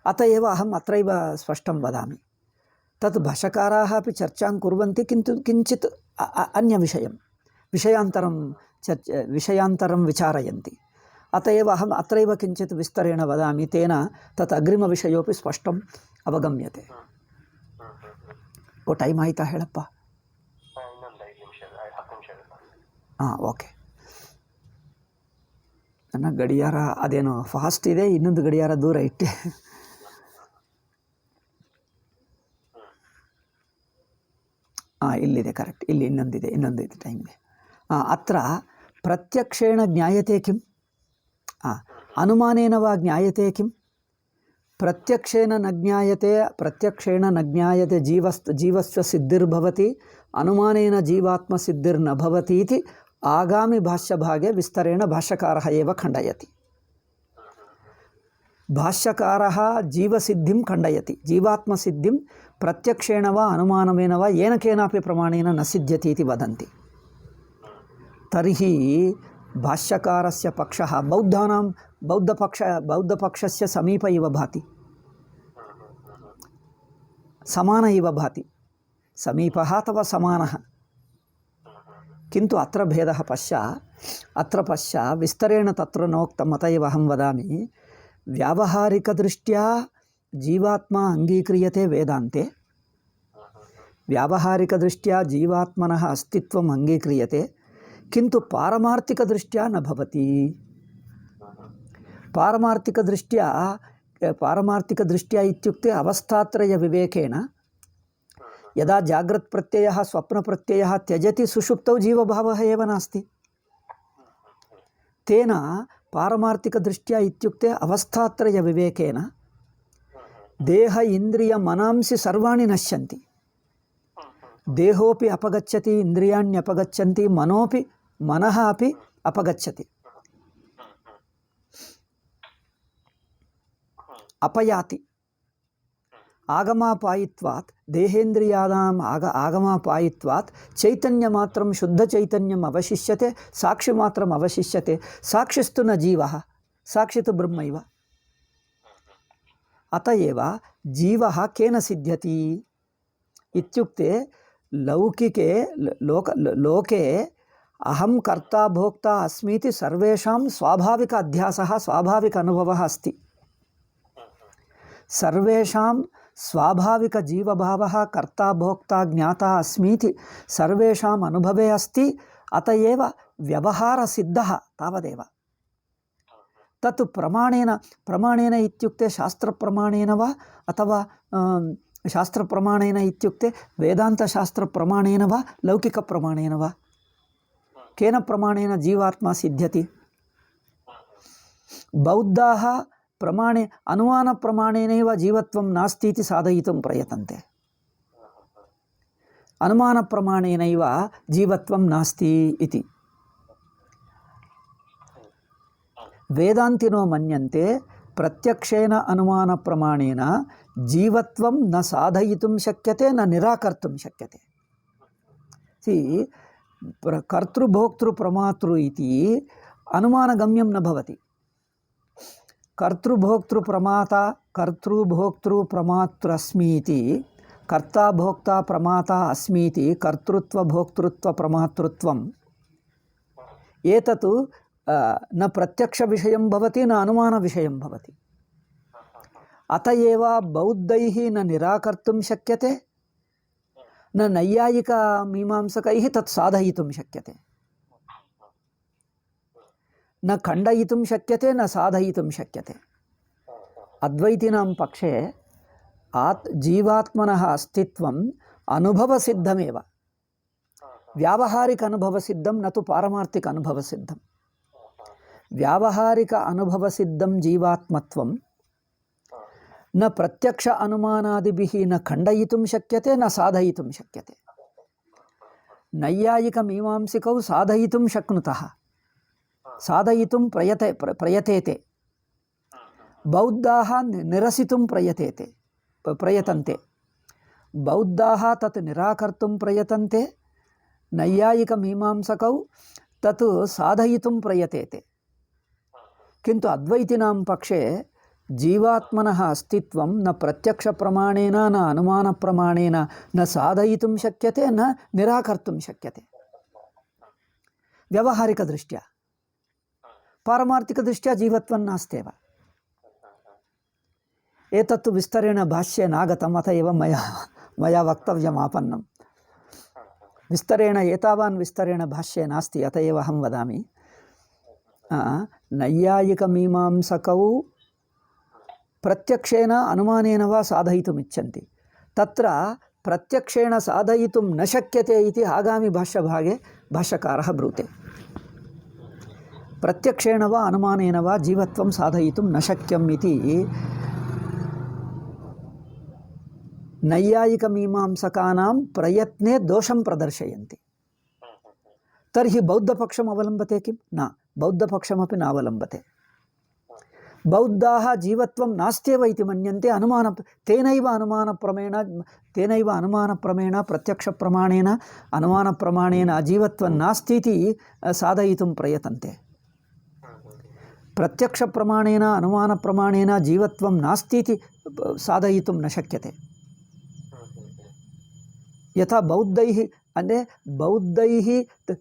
[SPEAKER 1] अत एव अहम् अत्रैव स्पष्टं वदामि। तत् भाष्यकाराः अपि चर्चां कुर्वन्ति, किन्तु किञ्चित् अन्यविषयं विषयान्तरं विचारयन्ति। अत एव अहम् अत्रैव किञ्चित् विस्तरेण वदामि, तेन तत् अग्रिमविषयोपि स्पष्टम् अवगम्यते। ಓ ಟೈಮ್ ಆಯಿತಾ ಹೇಳಪ್ಪ? ಓಕೆ. ನನ್ನ ಗಡಿಯಾರ ಅದೇನೋ ಫಾಸ್ಟ್ ಇದೆ, ಇನ್ನೊಂದು ಗಡಿಯಾರ ದೂರ ಇಟ್ಟೆ. ಇಲ್ಲಿದೆ ಕರೆಕ್ಟ್, ಇಲ್ಲಿ ಇನ್ನೊಂದಿದೆ ಟೈಮ್ ಇದೆ. ಅತ್ರ ಪ್ರತ್ಯಕ್ಷೇಣ ಜ್ಞಾಯತೆ ಕಿಂ? अनुमानेन वा ज्ञायते किम्? प्रत्यक्षेण न ज्ञायते जीवस्य सिद्धिर्भवति, अनुमानेन जीवात्मसिद्धिर्न भवति इति आगामि भाष्यभागे विस्तरेण भाष्यकारः एव खण्डयति। भाष्यकारः जीवसिद्धिं खण्डयति, जीवात्मसिद्धिं प्रत्यक्षेण वा अनुमानेन वा येन केनापि प्रमाणेन न सिद्ध्यति इति वदन्ति। तर्हि भाष्यकारस्य पक्षः बौद्धपक्षस्य समीप इव भाति, समान इव भाति, समीपः अथवा समानः। किन्तु अत्र भेदः पश्य विस्तरेण तत्र नोक्तम्। अत एव अहं वदामि, व्यावहारिकदृष्ट्या जीवात्मा अङ्गीक्रियते वेदान्ते, व्यावहारिकदृष्ट्या जीवात्मनः अस्तित्वम् अङ्गीक्रियते किन्तु पारमार्थिकदृष्ट्या न भवति। पारमार्थिकदृष्ट्या इत्युक्ते अवस्थात्रयविवेकेन यदा जाग्रत्प्रत्ययः स्वप्नप्रत्ययः त्यजति सुषुप्तौ जीवभावः एव नास्ति। तेन पारमार्थिकदृष्ट्या इत्युक्ते अवस्थात्रयविवेकेन देह इन्द्रिय मनांसि सर्वाणि नश्यन्ति। देहोपि अपगच्छति, इन्द्रियाण्यपगच्छन्ति, मनः अपि अपगच्छति, अपयाति। आगमापायित्वात् देहेन्द्रियाणाम् आगमापायित्वात् चैतन्यमात्रं शुद्धचैतन्यम् अवशिष्यते, साक्षिमात्रम् अवशिष्यते। साक्षिस्तु न जीवः, साक्षि तु ब्रह्मैव। अत एव जीवः केन सिद्ध्यति इत्युक्ते लोके अहं कर्ता भोक्ता अस्मीति सर्वेषां स्वाभाविक अध्यासः, स्वाभाविक अनुभवः अस्ति। सर्वेषां स्वाभाविक जीवभावः कर्ता भोक्ता ज्ञाता अस्मीति सर्वेषाम् अनुभवे अस्ति। अत एव व्यवहारसिद्धः तावदेव। तत् प्रमाणेन इत्युक्ते शास्त्रप्रमाणेन वा अथवा शास्त्रप्रमाणेन इत्युक्ते वेदान्तशास्त्रप्रमाणेन वा लौकिकप्रमाणेन वा केन प्रमाणेन जीवात्मा सिद्ध्यति? बौद्धाः प्रमाणे अनुमानप्रमाणेनैव जीवत्वं नास्ति इति साधयितुं प्रयतन्ते। अनुमानप्रमाणेनैव जीवत्वं नास्ति इति। वेदान्तिनो मन्यन्ते प्रत्यक्षेन अनुमानप्रमाणेन जीवत्वं न साधयितुं शक्यते, न निराकर्तुं शक्यते। कर्तृभोक्तृप्रमातृ इति अनुमानगम्यं न भवति। कर्तृभोक्तृप्रमात्रस्मि इति, कर्ता भोक्ता प्रमाता अस्मि इति कर्तृत्वभोक्तृत्वप्रमातृत्वम् एतत् न प्रत्यक्षविषयं भवति, न अनुमानविषयं भवति। अत एव बौद्धैः न निराकर्तुं शक्यते, न नैयायिकमीमांसकैः तत् साधयितुं शक्यते। न खण्डयितुं शक्यते, न साधयितुं शक्यते। अद्वैतिनां पक्षे जीवात्मनः अस्तित्वम् अनुभवसिद्धमेव, व्यावहारिक अनुभवसिद्धं, न तु पारमार्थिक अनुभवसिद्धं। व्यावहारिक अनुभवसिद्धं जीवात्मत्वं न प्रत्यक्ष अनुमानादिभिः न खण्डयितुं शक्यते, न साधयितुं शक्यते। नैयायिकमीमांसिकौ साधयितुं शक्नुतः, साधयितुं प्रयतेते। बौद्धाः निरसितुं प्रयतन्ते। बौद्धाः तत् निराकर्तुं प्रयतन्ते। नैयायिकमीमांसकौ तत् साधयितुं प्रयतेते। किन्तु अद्वैतिनां पक्षे जीवात्मनः अस्तित्वं न प्रत्यक्षप्रमाणेन, न अनुमानप्रमाणेन न साधयितुं शक्यते, न निराकर्तुं शक्यते। व्यावहारिकदृष्ट्या, पारमार्थिकदृष्ट्या जीवत्वं नास्त्येव। एतत्तु विस्तरेण भाष्ये नागतम्, अत एव मया वक्तव्यमापन्नं। विस्तरेण एतावान् विस्तरेण भाष्ये नास्ति, अत एव अहं वदामि। नैयायिकमीमांसकौ प्रत्यक्षेण अनुमानेन वा साधयितुम् इच्छन्ति। तत्र प्रत्यक्षेण साधयितुं न शक्यते इति आगामि भाष्यभागे भाष्यकारः ब्रूते। प्रत्यक्षेण वा अनुमानेन वा जीवत्वं साधयितुं न शक्यम् इति नैयायिकमीमांसकानां प्रयत्ने दोषं प्रदर्शयन्ति। तर्हि बौद्धपक्षम् अवलम्बते किं? न, बौद्धपक्षमपि नावलम्बते। बौद्धाः जीवत्वं नास्त्येव इति मन्यन्ते। तेनैव अनुमानप्रमेण प्रत्यक्षप्रमाणेन अनुमानप्रमाणेन अजीवत्वं नास्ति इति साधयितुं प्रयतन्ते। प्रत्यक्षप्रमाणेन अनुमानप्रमाणेन जीवत्वं नास्ति इति साधयितुं न शक्यते। यथा बौद्धैः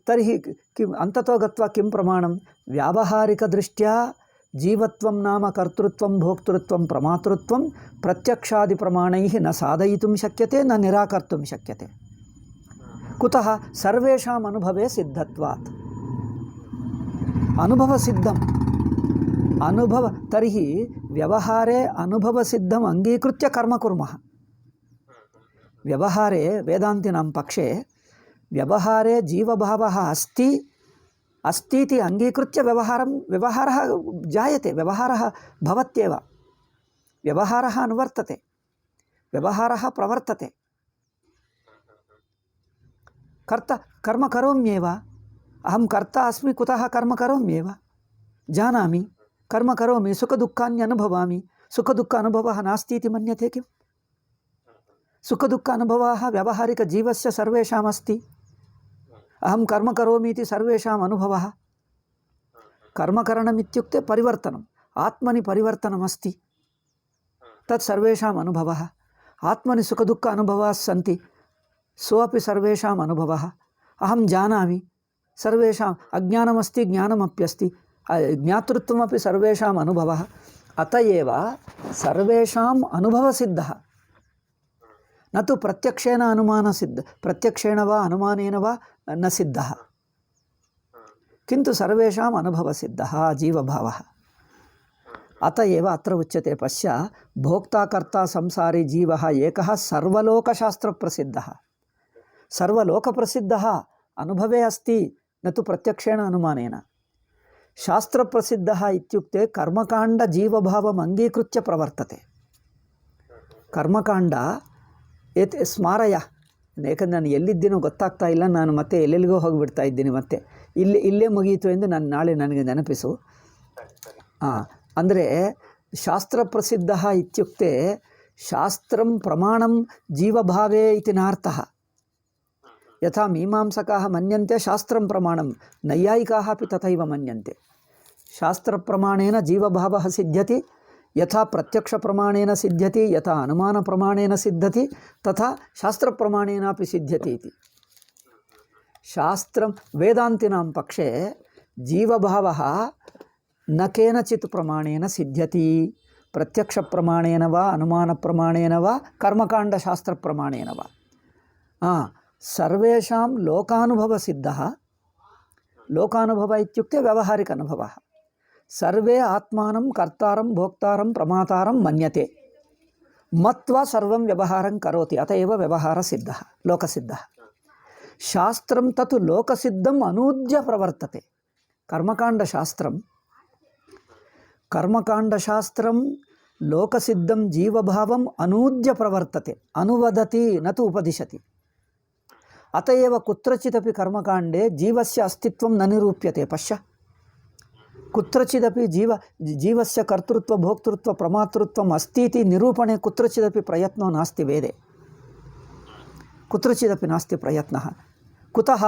[SPEAKER 1] तर्हि किम् अन्ततो गत्वा किं प्रमाणं? व्यावहारिकदृष्ट्या జీవత్వం నామ కర్తృత్వం భోక్తృత్వం ప్రమాతృత్వం ప్రత్యక్షాదిప్రమాణైః న సాధయితుం శక్యతే న నిరాకర్తుం శక్యతే. కుతః సర్వేషాం అనుభవే సిద్ధత్వాత్. అనుభవసిద్ధం అనుభవ తర్హి వ్యవహారే అనుభవసిద్ధం అంగీకృత్య కర్మ కుర్మః. వ్యవహారే వేదాంతినాం పక్షే వ్యవహారే జీవభావः अस्तीति अंगीकृत्य व्यवहारः जायते, व्यवहारः भवत्येव, व्यवहारः अनुवर्तते, व्यवहारः प्रवर्तते. कर्म करोम्येव, अहं कर्ता अस्मि, कुतः कर्म करोम्येव, जानामि, कर्म करोमि, सुखदुःखानि अनुभवामि. सुखदुःख अनुभवः नास्ति इति मन्यते किम्? सुखदुःख अनुभवः व्यावहारिकजीवस्य सर्वेषाम् अस्ति. अहं कर्म करोमि इति सर्वेषाम् अनुभवः. कर्मकरणम् इत्युक्ते परिवर्तनम्, आत्मनि परिवर्तनमस्ति, तत् सर्वेषाम् अनुभवः. आत्मनि सुखदुःख अनुभवाः सन्ति, सोऽपि सर्वेषाम् अनुभवः. अहं जानामि, सर्वेषाम् अज्ञानमस्ति, ज्ञानमप्यस्ति, ज्ञातृत्वमपि सर्वेषाम् अनुभवः. अत एव सर्वेषाम् अनुभवसिद्धः, न तु प्रत्यक्षेण अनुमानसिद्ध, प्रत्यक्षेण वा अनुमानेन वा न सिद्धः, किन्तु सर्वेषाम् अनुभवसिद्धः जीवभावः. अत एव अत्र उच्यते, पश्य, भोक्ता कर्ता संसारी जीवः एकः सर्वलोकशास्त्रप्रसिद्धः. सर्वलोकप्रसिद्धः अनुभवे अस्ति, न तु प्रत्यक्षेण अनुमानेन. शास्त्रप्रसिद्धः इत्युक्ते कर्मकाण्डजीवभावम् अंगीकृत्य प्रवर्तते. कर्मकाण्ड ಏತ್ ಸ್ಮಾರಯ, ಯಾಕಂದರೆ ನಾನು ಎಲ್ಲಿದ್ದೀನೋ ಗೊತ್ತಾಗ್ತಾ ಇಲ್ಲ, ನಾನು ಮತ್ತೆ ಎಲ್ಲೆಲ್ಲಿಗೋ ಹೋಗಿಬಿಡ್ತಾ ಇದ್ದೀನಿ, ಮತ್ತೆ ಇಲ್ಲೇ ಮುಗಿಯಿತು ಎಂದು ನಾನು ನಾಳೆ ನನಗೆ ನೆನಪಿಸು. ಅಂದರೆ ಶಾಸ್ತ್ರಪ್ರಸಿದ್ಧ ಇತ್ಯುಕ್ತೆ ಶಾಸ್ತ್ರಂ ಪ್ರಮಾಣಂ ಜೀವಭಾವೇ ಇತಿ ನಾರ್ಥಃ. ಯಥಾ ಮೀಮಾಂಸಕಾಃ ಮನ್ಯಂತೆ ಶಾಸ್ತ್ರಂ ಪ್ರಮಾಣಂ, ನೈಯಾಯಿಕಾಃ ಅಪಿ ತಥೈವ ಮನ್ಯಂತೆ. ಶಾಸ್ತ್ರಪ್ರಮಾಣೇನ ಜೀವಭಾವಃ ಸಿದ್ಧ್ಯತಿ, यथा प्रत्यक्ष प्रमाणेन सिद्ध्यति, यथा अनुमान प्रमाणेन सिद्ध्यति, तथा शास्त्र प्रमाणेनापि सिद्ध्यति इति. शास्त्रं वेदान्तिनां पक्षे जीवभावः न केनचित् प्रमाणेन सिद्ध्यति, प्रत्यक्ष प्रमाणेन वा अनुमान प्रमाणेन वा कर्मकाण्डशास्त्र प्रमाणेन वा. सर्वेषां लोकानुभवसिद्धः, लोकानुभव इत्युक्ते व्यावहारिक अनुभवः. सर्वे आत्मानं कर्तारं भोक्तारं प्रमातारं मन्यते, मत्वा सर्वं व्यवहारं करोति. अत एव व्यवहारसिद्धः, लोकसिद्धः. शास्त्रं तत् लोकसिद्धम् अनूद्य प्रवर्तते. कर्मकाण्डशास्त्रं लोकसिद्धं जीवभावम् अनूद्य प्रवर्तते, अनुवदति, न तु उपदिशति. अत एव कुत्रचिदपि कर्मकाण्डे जीवस्य अस्तित्वं न निरूप्यते. पश्य, कुत्रचिदपि जीवस्य कर्तृत्व भोक्तृत्व प्रमातृत्वम् अस्ति इति निरूपणे कुत्रचिदपि प्रयत्नो नास्ति. वेदे कुत्रचिदपि नास्ति प्रयत्नः. कुतः?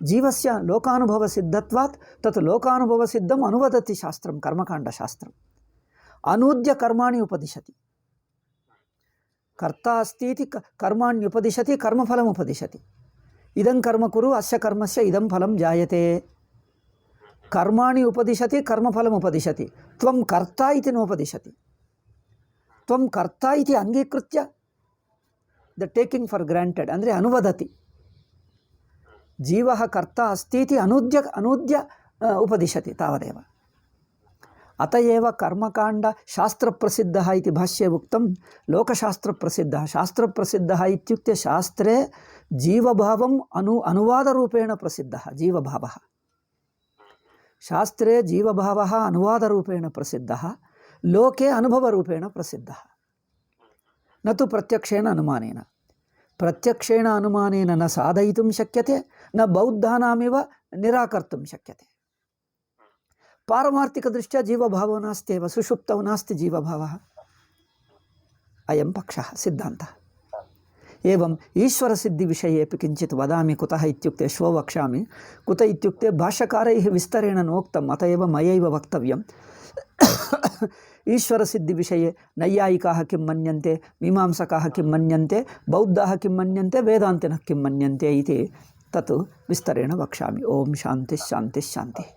[SPEAKER 1] जीवस्य लोकानुभवसिद्धत्वात्. तत् लोकानुभवसिद्धम् अनुवदति शास्त्रं, कर्मकाण्डशास्त्रम्. अनूद्य कर्माणि उपदिशति. कर्ता अस्ति इति कर्माण्युपदिशति, कर्मफलम् उपदिशति. इदं कर्म कुरु, अस्य कर्मस्य इदं फलं जायते. कर्माणि उपदिशति, कर्मफलम् उपदिशति. त्वं कर्ता इति नोपदिशति. त्वं कर्ता इति अंगीकृत्य द टेकिंग फॉर ग्रांटेड ಅಂದರೆ ಅನುವದತಿ. जीवः कर्ता अस्ति इति अनूद्य उपदिशति, तावदेव. अत एव कर्मकाण्ड शास्त्रप्रसिद्धः इति भाष्ये उक्तं. लोकशास्त्रप्रसिद्धः, शास्त्रप्रसिद्धः इत्युक्ते शास्त्रे जीवभावम् अनुवादरूपेण प्रसिद्धः. जीवभावः शास्त्रे जीवभावः अनुवादरूपेण प्रसिद्धः, लोके अनुभवरूपेण प्रसिद्धः, न तु प्रत्यक्षेण अनुमानेन. प्रत्यक्षेण अनुमानेन न साधयितुं शक्यते, न बौद्धानामिव निराकर्तुं शक्यते. पारमार्थिकदृष्ट्या जीवभावो नास्त्येव, सुषुप्तौ नास्ति जीवभावः. अयं पक्षः, सिद्धान्तः. एवं ईश्वरसिद्धिविषयेपि किञ्चित् वदामि. कुतः इत्युक्ते श्वो वक्ष्यामि. कुत इत्युक्ते भाष्यकारैः विस्तरेण नोक्तम्, अत एव मयैव वक्तव्यम्. ईश्वरसिद्धिविषये नैयायिकाः किं मन्यन्ते, मीमांसकाः किं मन्यन्ते, बौद्धाः किं मन्यन्ते, वेदान्तिनः किं मन्यन्ते इति तत् विस्तरेण वक्ष्यामि. ओम शान्तिः शान्तिः शान्तिः.